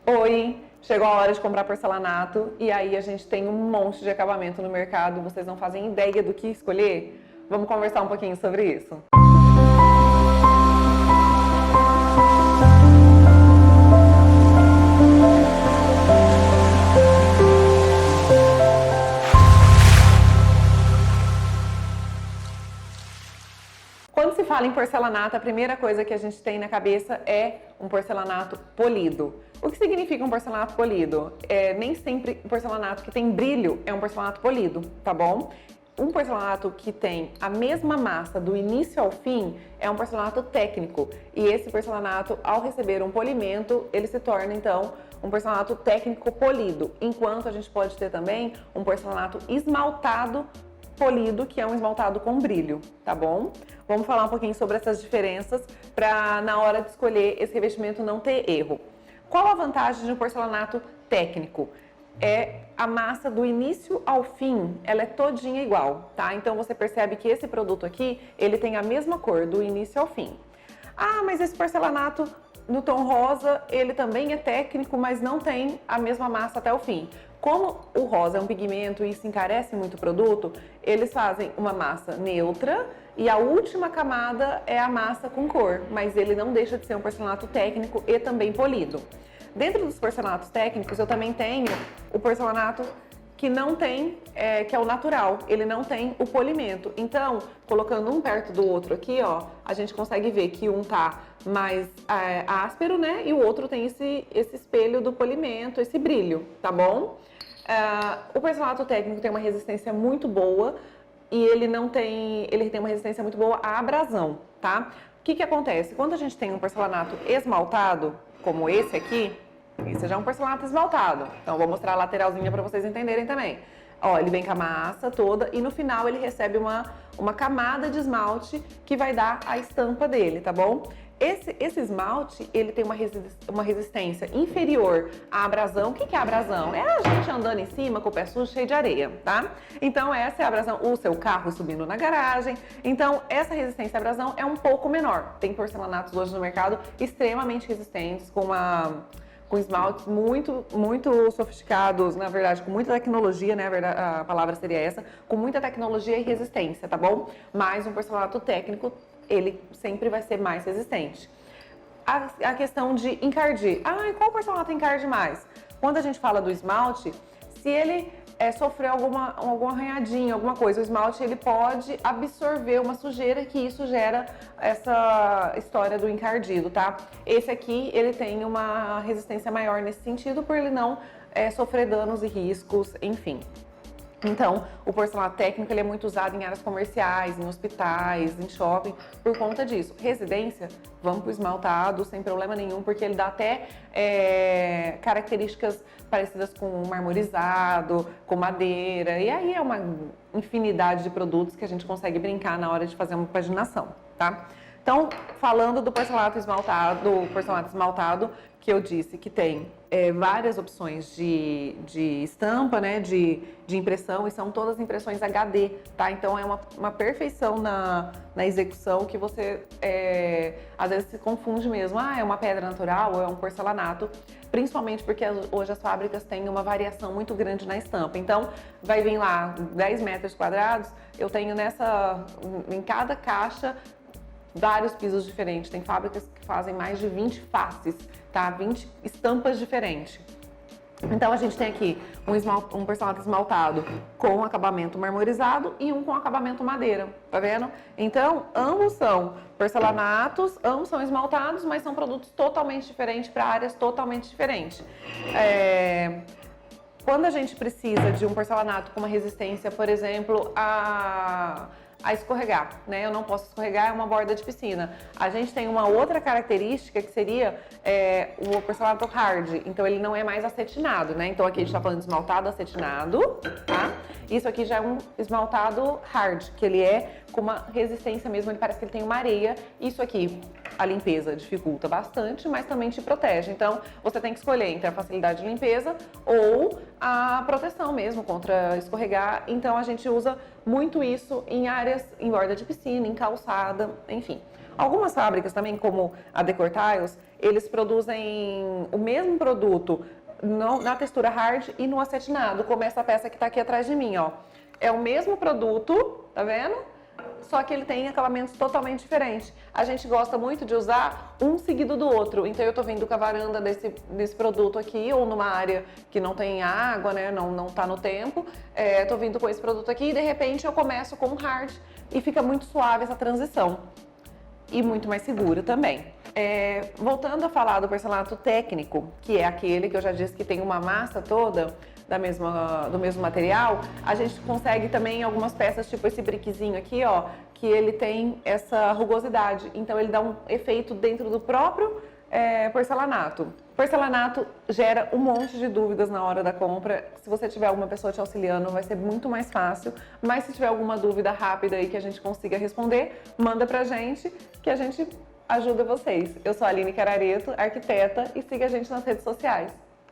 Oi, chegou a hora de comprar porcelanato e aí a gente tem um monte de acabamento no mercado, vocês não fazem ideia do que escolher? Vamos conversar um pouquinho sobre isso. Quando se fala em porcelanato, a primeira coisa que a gente tem na cabeça é um porcelanato polido. O que significa um porcelanato polido? Nem sempre o porcelanato que tem brilho é um porcelanato polido, tá bom? Um porcelanato que tem a mesma massa do início ao fim é um porcelanato técnico. E esse porcelanato, ao receber um polimento, ele se torna então um porcelanato técnico polido. Enquanto a gente pode ter também um porcelanato esmaltado polido, que é um esmaltado com brilho, tá bom? Vamos falar um pouquinho sobre essas diferenças para na hora de escolher esse revestimento não ter erro. Qual a vantagem de um porcelanato técnico? A massa do início ao fim, ela é todinha igual, tá? Então você percebe que esse produto aqui, ele tem a mesma cor do início ao fim. Ah, mas esse porcelanato no tom rosa, ele também é técnico, mas não tem a mesma massa até o fim. Como o rosa é um pigmento e isso encarece muito o produto, eles fazem uma massa neutra e a última camada é a massa com cor, mas ele não deixa de ser um porcelanato técnico e também polido. Dentro dos porcelanatos técnicos, eu também tenho o porcelanato que não tem, que é o natural, ele não tem o polimento. Então, colocando um perto do outro aqui, ó, a gente consegue ver que um tá mais áspero, né? E o outro tem esse espelho do polimento, esse brilho, tá bom? O porcelanato técnico tem uma resistência muito boa e ele tem uma resistência muito boa à abrasão, tá? O que acontece? Quando a gente tem um porcelanato esmaltado, como esse aqui, esse já é um porcelanato esmaltado. Então, eu vou mostrar a lateralzinha para vocês entenderem também. Ó, ele vem com a massa toda e no final ele recebe uma camada de esmalte que vai dar a estampa dele, tá bom? Esse esmalte, ele tem uma resistência inferior à abrasão. O que é a abrasão? É a gente andando em cima com o pé sujo, cheio de areia, tá? Então, essa é a abrasão, o seu carro subindo na garagem. Então, essa resistência à abrasão é um pouco menor. Tem porcelanatos hoje no mercado extremamente resistentes, com esmaltes muito sofisticados, na verdade, com muita tecnologia, né? A palavra seria essa, com muita tecnologia e resistência, tá bom? Mas um porcelanato técnico, ele sempre vai ser mais resistente. A questão de encardir. Ah, e qual porcelanato encarde mais? Quando a gente fala do esmalte, se ele sofreu algum arranhadinho, alguma coisa, o esmalte ele pode absorver uma sujeira que isso gera essa história do encardido, tá? Esse aqui, ele tem uma resistência maior nesse sentido, por ele não sofrer danos e riscos, enfim. Então, o porcelanato técnico ele é muito usado em áreas comerciais, em hospitais, em shopping, por conta disso. Residência, vamos para o esmaltado sem problema nenhum, porque ele dá até características parecidas com marmorizado, com madeira, e aí é uma infinidade de produtos que a gente consegue brincar na hora de fazer uma paginação, tá? Então, falando do porcelanato esmaltado, que eu disse que tem várias opções de estampa, né, de impressão, e são todas impressões HD, tá? Então, é uma perfeição na execução que você, às vezes, se confunde mesmo. Ah, é uma pedra natural ou é um porcelanato? Principalmente porque hoje as fábricas têm uma variação muito grande na estampa. Então, vai vir lá 10 metros quadrados, eu tenho em cada caixa, vários pisos diferentes. Tem fábricas que fazem mais de 20 faces, tá? 20 estampas diferentes. Então, a gente tem aqui um porcelanato esmaltado com acabamento marmorizado e um com acabamento madeira, tá vendo? Então, ambos são porcelanatos, ambos são esmaltados, mas são produtos totalmente diferentes para áreas totalmente diferentes. Quando a gente precisa de um porcelanato com uma resistência, por exemplo, a escorregar, né? Eu não posso escorregar, é uma borda de piscina. A gente tem uma outra característica que seria o porcelanato hard, então ele não é mais acetinado, né? Então aqui a gente tá falando de esmaltado acetinado, tá? Isso aqui já é um esmaltado hard, que ele é com uma resistência mesmo, ele parece que ele tem uma areia. Isso aqui, a limpeza dificulta bastante, mas também te protege. Então, você tem que escolher entre a facilidade de limpeza ou a proteção mesmo contra escorregar. Então, a gente usa muito isso em áreas, em borda de piscina, em calçada, enfim. Algumas fábricas também, como a Decor Tiles, eles produzem o mesmo produto na textura hard e no acetinado, como essa peça que está aqui atrás de mim, ó. É o mesmo produto, tá vendo? Só que ele tem acabamentos totalmente diferentes. A gente gosta muito de usar um seguido do outro. Então eu tô vindo com a varanda desse produto aqui, ou numa área que não tem água, né? Não tá no tempo. Tô vindo com esse produto aqui e de repente eu começo com o hard e fica muito suave essa transição. E muito mais seguro também. Voltando a falar do porcelanato técnico, que é aquele que eu já disse que tem uma massa toda do mesmo material, a gente consegue também algumas peças, tipo esse briquezinho aqui, ó, que ele tem essa rugosidade. Então ele dá um efeito dentro do próprio porcelanato. Porcelanato gera um monte de dúvidas na hora da compra. Se você tiver alguma pessoa te auxiliando, vai ser muito mais fácil. Mas se tiver alguma dúvida rápida aí que a gente consiga responder, manda pra gente que a gente ajuda vocês. Eu sou a Aline Carareto, arquiteta, e siga a gente nas redes sociais.